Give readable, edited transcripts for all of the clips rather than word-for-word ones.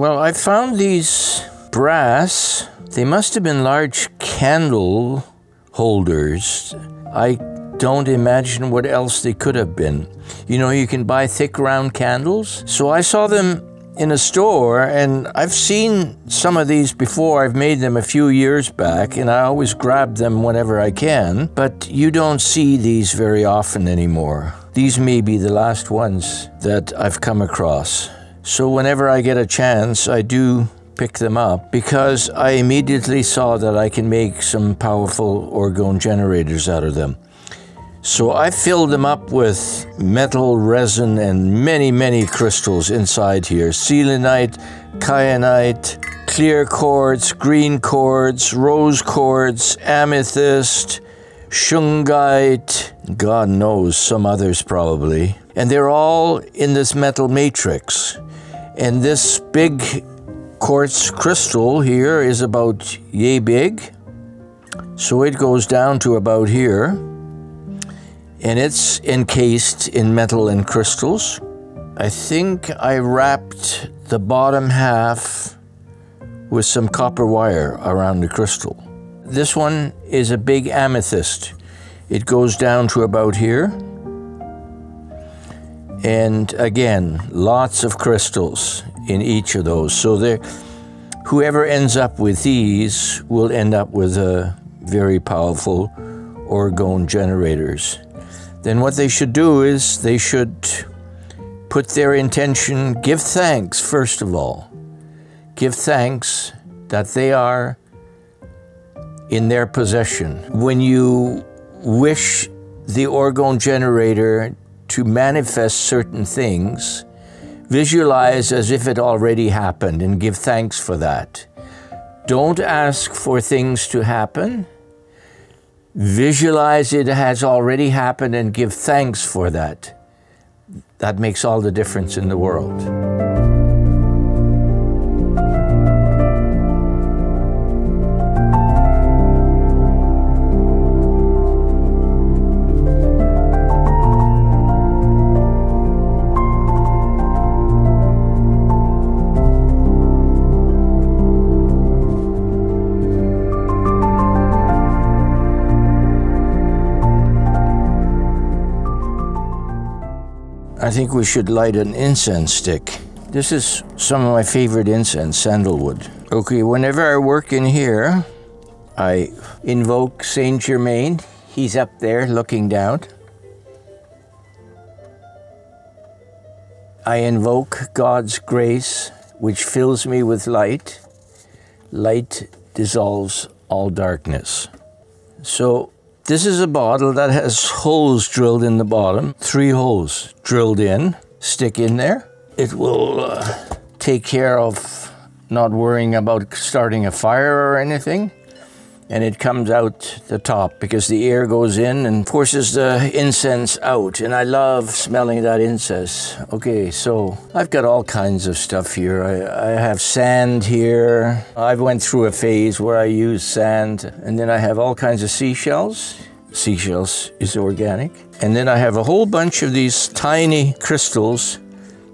Well, I found these brass. They must have been large candle holders. I don't imagine what else they could have been. You know, you can buy thick round candles. So I saw them in a store, and I've seen some of these before. I've made them a few years back, and I always grab them whenever I can, but you don't see these very often anymore. These may be the last ones that I've come across. So whenever I get a chance, I do pick them up because I immediately saw that I can make some powerful orgone generators out of them. So I filled them up with metal, resin, and many, many crystals inside here. Selenite, kyanite, clear quartz, green quartz, rose quartz, amethyst, shungite, God knows, some others probably. And they're all in this metal matrix. And this big quartz crystal here is about yay big. So it goes down to about here. And it's encased in metal and crystals. I think I wrapped the bottom half with some copper wire around the crystal. This one is a big amethyst. It goes down to about here. And again, lots of crystals in each of those. So whoever ends up with these will end up with a very powerful orgone generators. Then what they should do is they should put their intention, give thanks first of all. Give thanks that they are in their possession. When you wish the orgone generator to manifest certain things, visualize as if it already happened and give thanks for that. Don't ask for things to happen. Visualize it has already happened and give thanks for that. That makes all the difference in the world. I think we should light an incense stick. This is some of my favorite incense, sandalwood. Okay, whenever I work in here, I invoke Saint Germain. He's up there looking down. I invoke God's grace, which fills me with light. Light dissolves all darkness. So this is a bottle that has holes drilled in the bottom, 3 holes drilled in, stick in there. It will take care of not worrying about starting a fire or anything. And it comes out the top because the air goes in and forces the incense out. And I love smelling that incense. Okay, so I've got all kinds of stuff here. I have sand here. I went through a phase where I used sand. And then I have all kinds of seashells. Seashells is organic. And then I have a whole bunch of these tiny crystals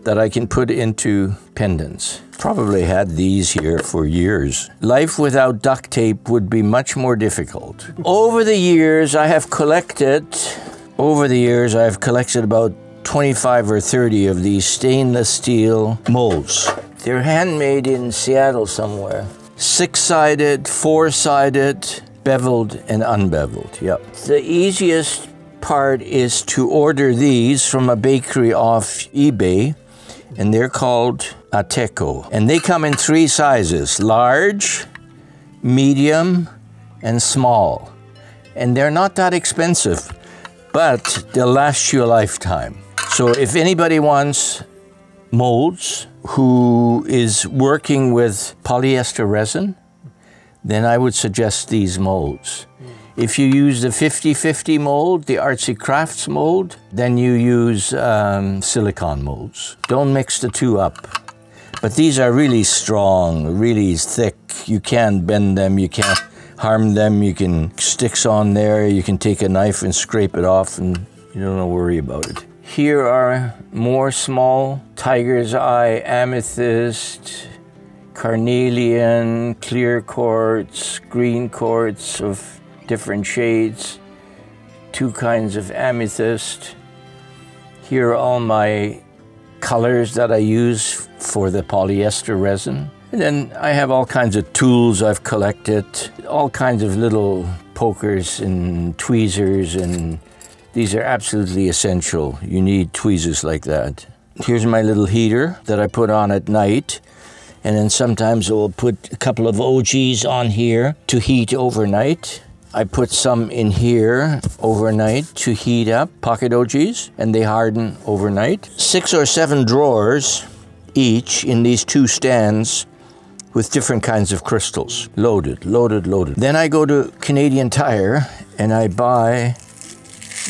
that I can put into pendants. Probably had these here for years. Life without duct tape would be much more difficult. Over the years, I have collected about 25 or 30 of these stainless steel molds. They're handmade in Seattle somewhere. 6-sided, 4-sided, beveled and unbeveled, yep. The easiest part is to order these from a bakery off eBay, and they're called Ateco. And they come in 3 sizes, large, medium, and small. And they're not that expensive, but they'll last you a lifetime. So if anybody wants molds who is working with polyester resin, then I would suggest these molds. If you use the 50-50 mold, the artsy crafts mold, then you use silicone molds. Don't mix the 2 up. But these are really strong, really thick. You can't bend them, you can't harm them. You can sticks on there, you can take a knife and scrape it off and you don't have to worry about it. Here are more small tiger's eye, amethyst, carnelian, clear quartz, green quartz of different shades, 2 kinds of amethyst. Here are all my colors that I use for the polyester resin. And then I have all kinds of tools I've collected, all kinds of little pokers and tweezers, and these are absolutely essential. You need tweezers like that. Here's my little heater that I put on at night. And then sometimes I will put a couple of OGs on here to heat overnight. I put some in here overnight to heat up, pocket OGs, and they harden overnight. 6 or 7 drawers each in these 2 stands with different kinds of crystals. Loaded, loaded, loaded. Then I go to Canadian Tire and I buy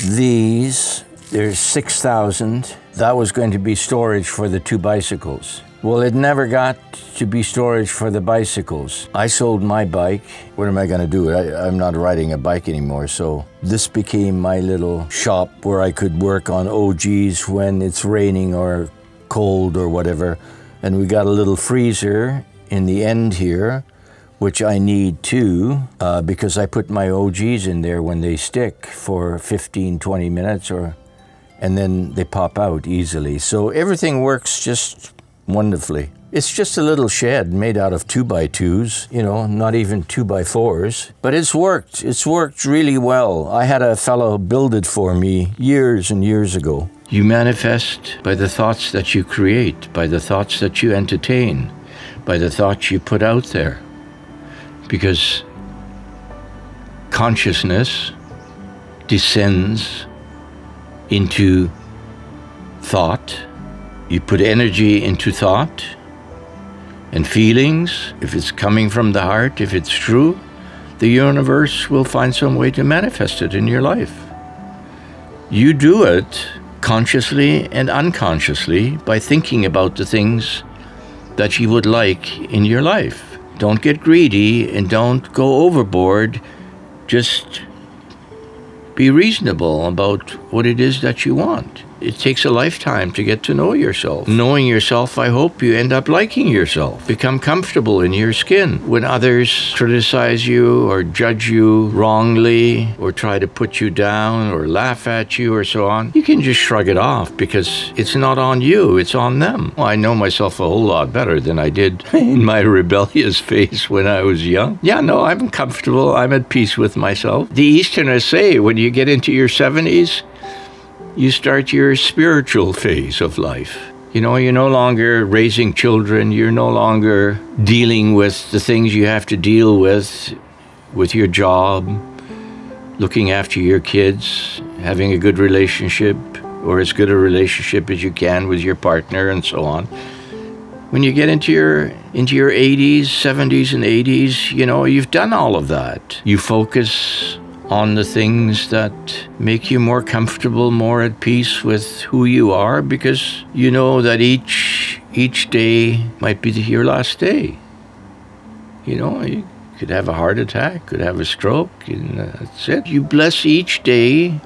these. There's 6,000. That was going to be storage for the 2 bicycles. Well, it never got to be storage for the bicycles. I sold my bike. What am I going to do? I'm not riding a bike anymore, so this became my little shop where I could work on OGs when it's raining or cold or whatever. And we got a little freezer in the end here, which I need too, because I put my OGs in there when they stick for 15, 20 minutes, and then they pop out easily. So everything works just wonderfully. It's just a little shed made out of 2x2s, you know, not even 2x4s, but it's worked. It's worked really well. I had a fellow build it for me years and years ago. You manifest by the thoughts that you create, by the thoughts that you entertain, by the thoughts you put out there. Because consciousness descends into thought. You put energy into thought and feelings. If it's coming from the heart, if it's true, the universe will find some way to manifest it in your life. You do it consciously and unconsciously by thinking about the things that you would like in your life. Don't get greedy and don't go overboard. Just be reasonable about what it is that you want. It takes a lifetime to get to know yourself. Knowing yourself, I hope you end up liking yourself. Become comfortable in your skin. When others criticize you or judge you wrongly or try to put you down or laugh at you or so on, you can just shrug it off because it's not on you, it's on them. Well, I know myself a whole lot better than I did in my rebellious phase when I was young. Yeah, no, I'm comfortable. I'm at peace with myself. The Easterners say when you get into your 70s, you start your spiritual phase of life. You know, you're no longer raising children. You're no longer dealing with the things you have to deal with your job, looking after your kids, having a good relationship, or as good a relationship as you can with your partner, and so on. When you get into your 80s, 70s, and 80s, you know, you've done all of that. You focus on the things that make you more comfortable, more at peace with who you are, because you know that each day might be your last day. You know, you could have a heart attack, could have a stroke, and that's it. You bless each day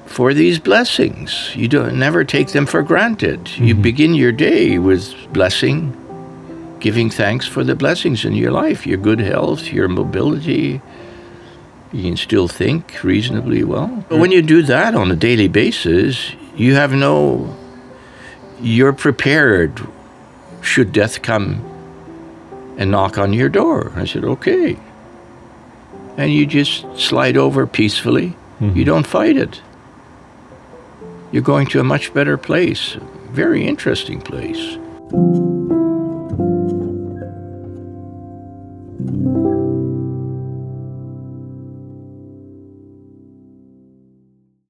for these blessings. You never take them for granted. Mm-hmm. You begin your day with blessing, giving thanks for the blessings in your life, your good health, your mobility. You can still think reasonably well. But when you do that on a daily basis, you're prepared should death come and knock on your door. I said, okay. And you just slide over peacefully. Mm-hmm. You don't fight it. You're going to a much better place, very interesting place.